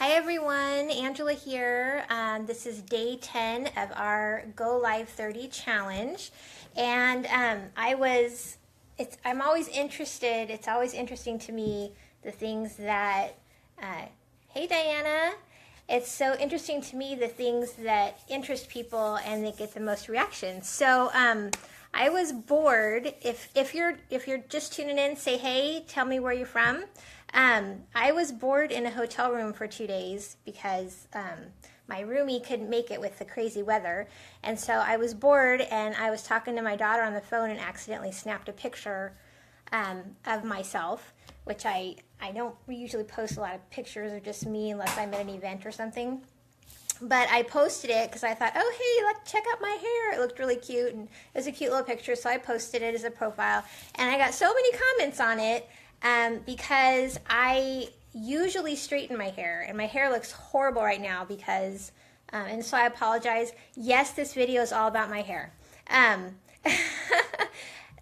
Hi everyone, Angela here. This is day 10 of our Go Live 30 challenge. And I'm always interested, it's always interesting to me, the things that, hey Diana, it's so interesting to me the things that interest people and that get the most reactions. So I was bored. If you're just tuning in, say hey, tell me where you're from. I was bored in a hotel room for 2 days because my roomie couldn't make it with the crazy weather. And so I was bored and I was talking to my daughter on the phone and accidentally snapped a picture of myself, which I don't usually post a lot of pictures of just me unless I'm at an event or something. But I posted it because I thought, oh, hey, let's check out my hair. It looked really cute, and it was a cute little picture, so I posted it as a profile. And I got so many comments on it because I usually straighten my hair, and my hair looks horrible right now because, and so I apologize. Yes, this video is all about my hair.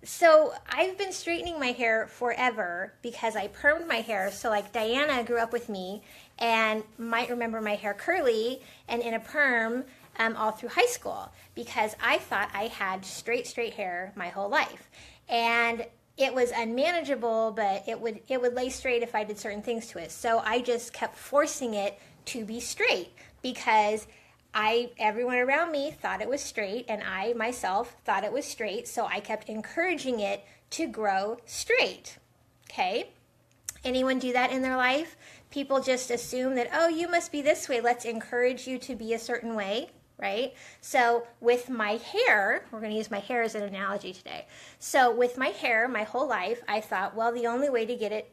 So I've been straightening my hair forever because I permed my hair. So like Diana grew up with me and might remember my hair curly and in a perm all through high school because I thought I had straight hair my whole life. And it was unmanageable, but it would lay straight if I did certain things to it. So I just kept forcing it to be straight because everyone around me thought it was straight and I myself thought it was straight, so I kept encouraging it to grow straight. Okay? Anyone do that in their life? People just assume that, oh, you must be this way. Let's encourage you to be a certain way, right? So with my hair, we're going to use my hair as an analogy today. So with my hair, my whole life, I thought, well, the only way to get it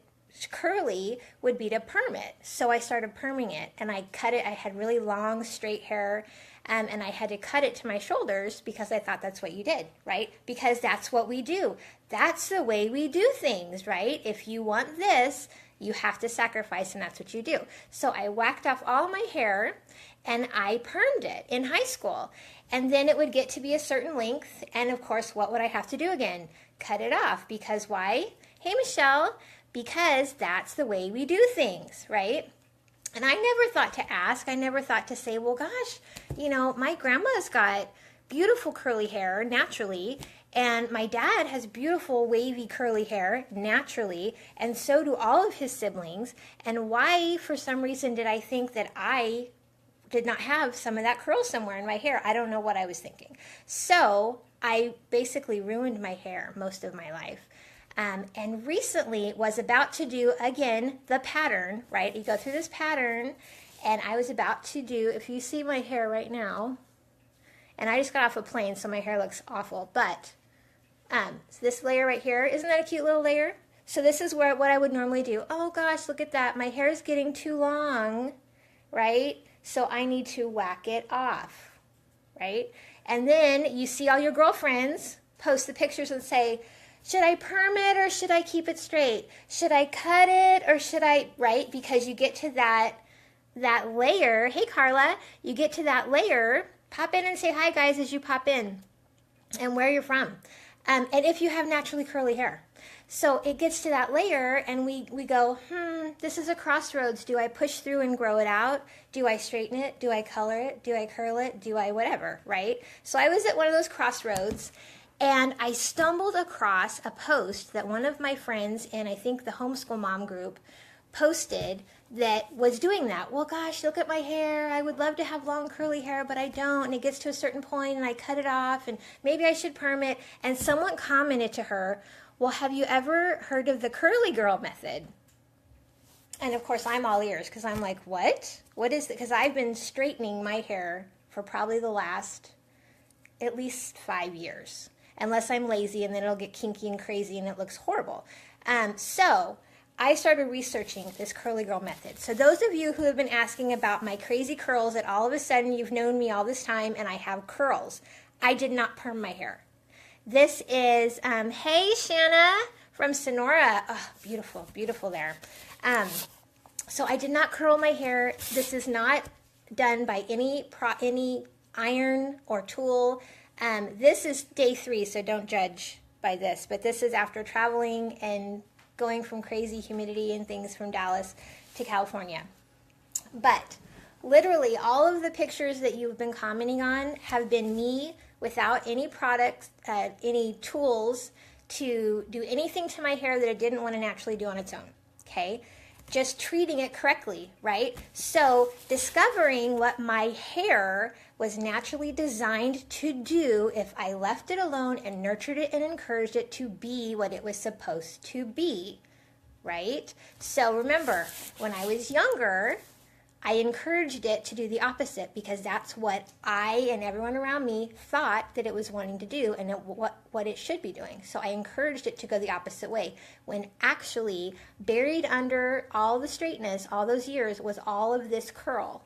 curly would be to perm it. So I started perming it and I cut it. I had really long straight hair and I had to cut it to my shoulders because I thought that's what you did, right? Because that's what we do. That's the way we do things, right? If you want this, you have to sacrifice, and that's what you do. So I whacked off all my hair and I permed it in high school. And then it would get to be a certain length. And of course, what would I have to do again? Cut it off. Because why? Hey, Michelle, because that's the way we do things, right? And I never thought to ask. I never thought to say, well, gosh, you know, my grandma's got beautiful curly hair naturally, and my dad has beautiful wavy curly hair naturally, and so do all of his siblings. And why, for some reason, did I think that I did not have some of that curl somewhere in my hair? I don't know what I was thinking. So I basically ruined my hair most of my life. And recently was about to do, again, the pattern, right? You go through this pattern, and I was about to do, if you see my hair right now, and I just got off a plane, so my hair looks awful, but so this layer right here, isn't that a cute little layer? So this is what I would normally do. Oh gosh, look at that. My hair is getting too long, right? So I need to whack it off, right? And then you see all your girlfriends post the pictures and say, should I perm it or should I keep it straight? Should I cut it or should I, right? Because you get to that layer. Hey, Carla, you get to that layer. Pop in and say hi, guys, as you pop in and where you're from. And if you have naturally curly hair. So it gets to that layer and we go, this is a crossroads. Do I push through and grow it out? Do I straighten it? Do I color it? Do I curl it? Do I whatever, right? So I was at one of those crossroads. And I stumbled across a post that one of my friends in, I think, the Homeschool Mom group posted that was doing that. Well, gosh, look at my hair. I would love to have long curly hair, but I don't. And it gets to a certain point and I cut it off and maybe I should perm it. And someone commented to her, well, have you ever heard of the curly girl method? And of course, I'm all ears because I'm like, what? What is it? Because I've been straightening my hair for probably the last at least 5 years. Unless I'm lazy and then it'll get kinky and crazy and it looks horrible. So I started researching this curly girl method. So those of you who have been asking about my crazy curls, that all of a sudden you've known me all this time and I have curls. I did not perm my hair. This is, hey Shanna from Sonora. Oh, beautiful, beautiful there. So I did not curl my hair. This is not done by any iron or tool. This is day 3, so don't judge by this, but this is after traveling and going from crazy humidity and things from Dallas to California. But literally all of the pictures that you've been commenting on have been me without any products, any tools to do anything to my hair that it didn't want to naturally do on its own, okay? Just treating it correctly, right? So discovering what my hair was naturally designed to do if I left it alone and nurtured it and encouraged it to be what it was supposed to be, right? So remember, when I was younger, I encouraged it to do the opposite because that's what I and everyone around me thought that it was wanting to do and what it should be doing. So I encouraged it to go the opposite way, when actually buried under all the straightness all those years was all of this curl.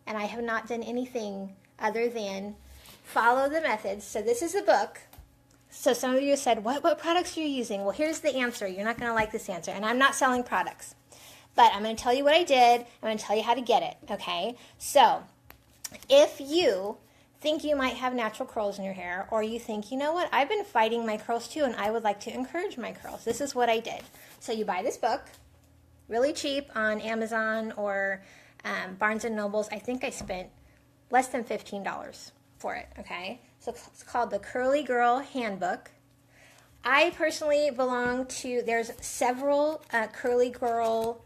And I have not done anything other than follow the methods. So this is a book. So some of you said, what products are you using? Well, here's the answer. You're not going to like this answer. And I'm not selling products. But I'm going to tell you what I did. I'm going to tell you how to get it, okay? So if you think you might have natural curls in your hair, or you think, you know what, I've been fighting my curls too, and I would like to encourage my curls, this is what I did. So you buy this book, really cheap on Amazon or Barnes & Nobles. I think I spent less than $15 for it, okay? So it's called the Curly Girl Handbook. I personally belong to, there's several Curly Girl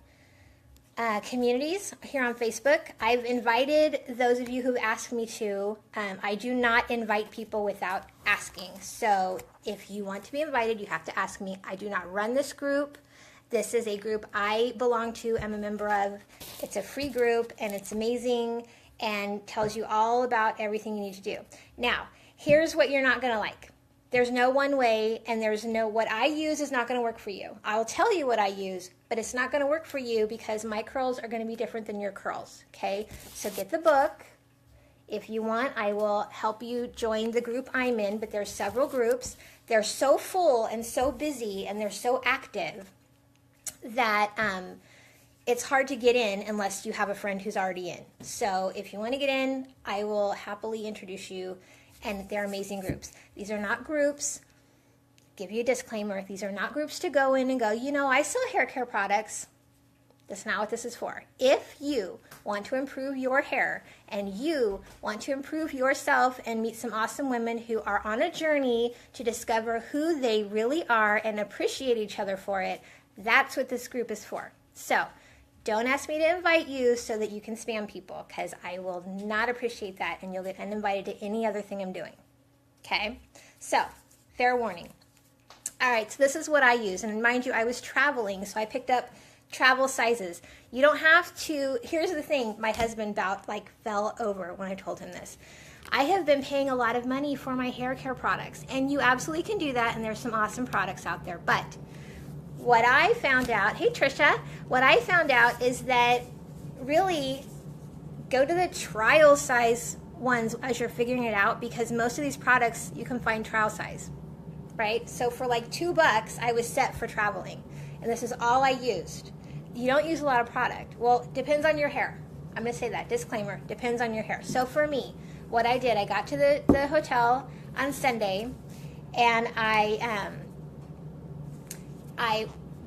communities here on Facebook. I've invited those of you who've asked me to. I do not invite people without asking. So if you want to be invited, you have to ask me. I do not run this group. This is a group I belong to, am a member of. It's a free group and it's amazing and tells you all about everything you need to do. Now, here's what you're not going to like. There's no one way, and there's no, what I use is not going to work for you. I'll tell you what I use, but it's not going to work for you because my curls are going to be different than your curls, okay? So get the book. If you want, I will help you join the group I'm in, but there's several groups. They're so full and so busy, and they're so active that it's hard to get in unless you have a friend who's already in. So if you want to get in, I will happily introduce you. And they're amazing groups. These are not groups, give you a disclaimer, these are not groups to go in and go, you know, I sell hair care products. That's not what this is for. If you want to improve your hair and you want to improve yourself and meet some awesome women who are on a journey to discover who they really are and appreciate each other for it, that's what this group is for. So don't ask me to invite you so that you can spam people, because I will not appreciate that and you'll get uninvited to any other thing I'm doing. Okay? So, fair warning. All right, so this is what I use. And mind you, I was traveling, so I picked up travel sizes. You don't have to, here's the thing, my husband fell over when I told him this. I have been paying a lot of money for my hair care products, and you absolutely can do that, and there's some awesome products out there, but what I found out, hey Trisha, what I found out is that really go to the trial size ones as you're figuring it out, because most of these products you can find trial size, right? So for like $2, I was set for traveling, and this is all I used. You don't use a lot of product. Well, depends on your hair. I'm going to say that, disclaimer, depends on your hair. So for me, what I did, I got to the hotel on Sunday, and I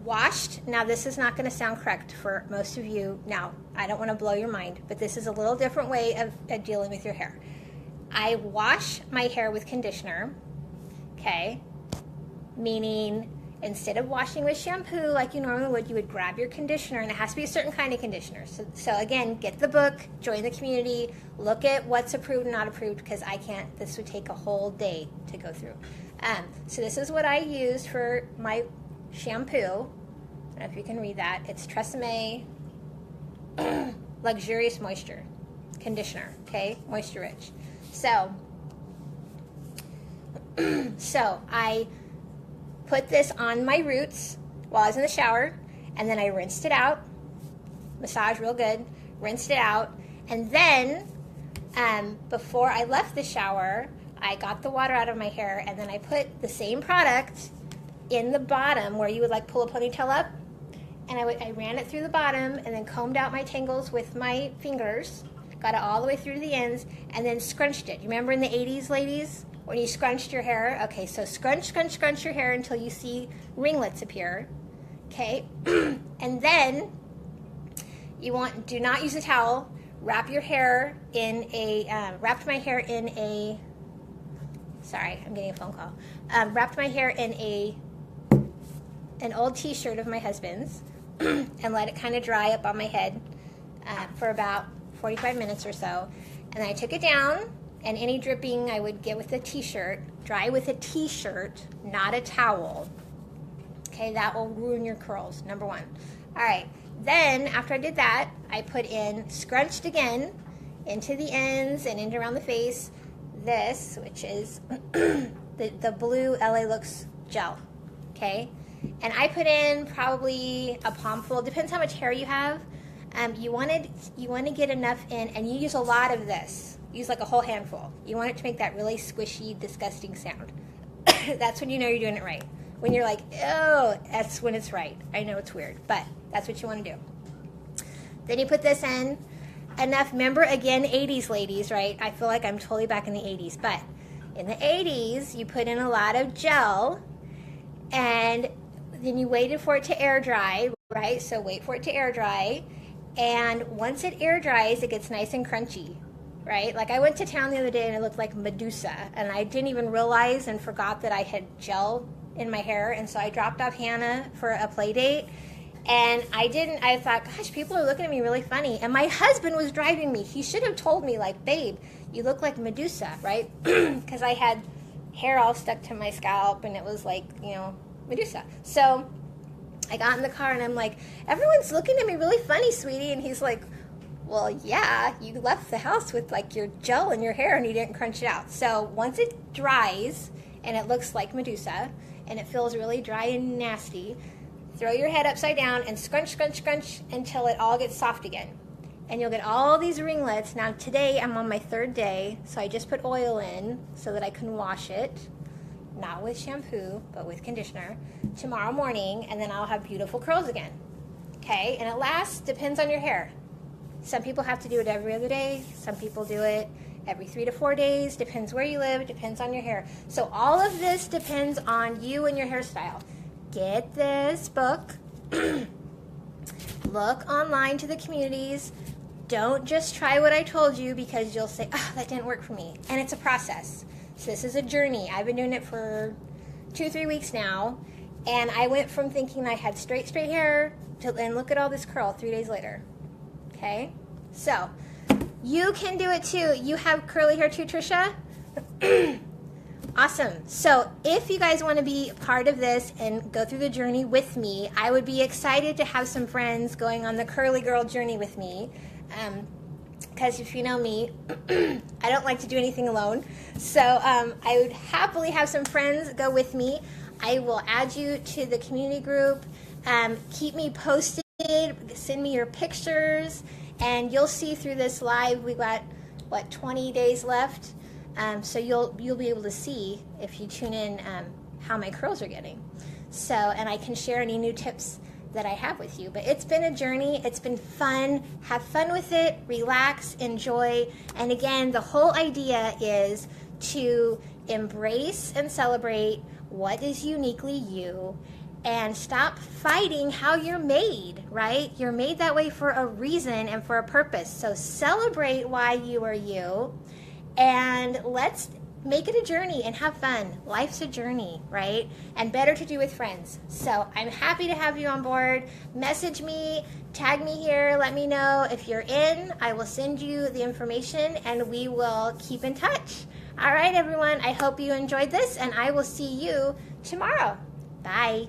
washed. Now this is not going to sound correct for most of you. Now, I don't want to blow your mind, but this is a little different way of dealing with your hair. I wash my hair with conditioner, okay? Meaning, instead of washing with shampoo like you normally would, you would grab your conditioner, and it has to be a certain kind of conditioner. So again, get the book, join the community, look at what's approved and not approved, because I can't, this would take a whole day to go through. So this is what I used for my shampoo. I don't know if you can read that. It's Tresemme Luxurious Moisture Conditioner, okay? Moisture rich. So I put this on my roots while I was in the shower, and then I rinsed it out, massage real good, rinsed it out, and then before I left the shower, I got the water out of my hair, and then I put the same product in the bottom where you would like pull a ponytail up, and I ran it through the bottom and then combed out my tangles with my fingers, got it all the way through to the ends, and then scrunched it. You remember in the 80s, ladies, when you scrunched your hair? Okay, so scrunch your hair until you see ringlets appear, okay? And then do not use a towel. Wrap your hair in wrapped my hair in a, sorry, I'm getting a phone call. Wrapped my hair in an old t-shirt of my husband's and let it kind of dry up on my head for about 45 minutes or so. And then I took it down, and any dripping I would get with the t-shirt, dry with a t-shirt, not a towel. Okay, that will ruin your curls, number one. All right, then after I did that, I put in, scrunched again into the ends and in around the face, this, which is the blue LA Looks gel, okay? And I put in probably a palmful, depends how much hair you have. You want to get enough in, and you use a lot of this. Use like a whole handful. You want it to make that really squishy, disgusting sound. That's when you know you're doing it right. When you're like, oh, that's when it's right. I know it's weird, but that's what you want to do. Then you put this in. Enough, remember again, 80s ladies, right? I feel like I'm totally back in the 80s, but in the 80s, you put in a lot of gel, and then you waited for it to air dry, right? So wait for it to air dry, and once it air dries, it gets nice and crunchy, right? Like I went to town the other day and it looked like Medusa, and I didn't even realize and forgot that I had gel in my hair, and so I dropped off Hannah for a play date, and I thought, gosh, people are looking at me really funny, and my husband was driving me. He should have told me, like, babe, you look like Medusa, right? Because I had hair all stuck to my scalp, and it was like, you know, Medusa. So I got in the car, and I'm like, everyone's looking at me really funny, sweetie, and he's like, well, yeah, you left the house with like your gel in your hair and you didn't crunch it out. So once it dries and it looks like Medusa and it feels really dry and nasty, throw your head upside down and scrunch, scrunch, scrunch until it all gets soft again. And you'll get all these ringlets. Now today I'm on my 3rd day, so I just put oil in so that I can wash it, not with shampoo, but with conditioner, tomorrow morning, and then I'll have beautiful curls again. Okay, and it lasts, depends on your hair. Some people have to do it every other day. Some people do it every 3 to 4 days. Depends where you live, depends on your hair. So all of this depends on you and your hairstyle. Get this book. Look online to the communities. Don't just try what I told you because you'll say, oh, that didn't work for me. And it's a process. So this is a journey. I've been doing it for 2-3 weeks now. And I went from thinking I had straight hair to, and look at all this curl 3 days later. Okay, so you can do it too. You have curly hair too, Trisha? Awesome. So if you guys want to be part of this and go through the journey with me, I would be excited to have some friends going on the curly girl journey with me. Because if you know me, I don't like to do anything alone. So I would happily have some friends go with me. I will add you to the community group. Keep me posted. Send me your pictures, and you'll see through this live. We got 20 days left, so you'll be able to see if you tune in how my curls are getting. So, and I can share any new tips that I have with you. But it's been a journey. It's been fun. Have fun with it. Relax. Enjoy. And again, the whole idea is to embrace and celebrate what is uniquely you. And stop fighting how you're made, right? You're made that way for a reason and for a purpose. So celebrate why you are you, and let's make it a journey and have fun. Life's a journey, right? And better to do with friends. So I'm happy to have you on board. Message me, tag me here, let me know if you're in. I will send you the information and we will keep in touch. All right, everyone, I hope you enjoyed this, and I will see you tomorrow. Bye.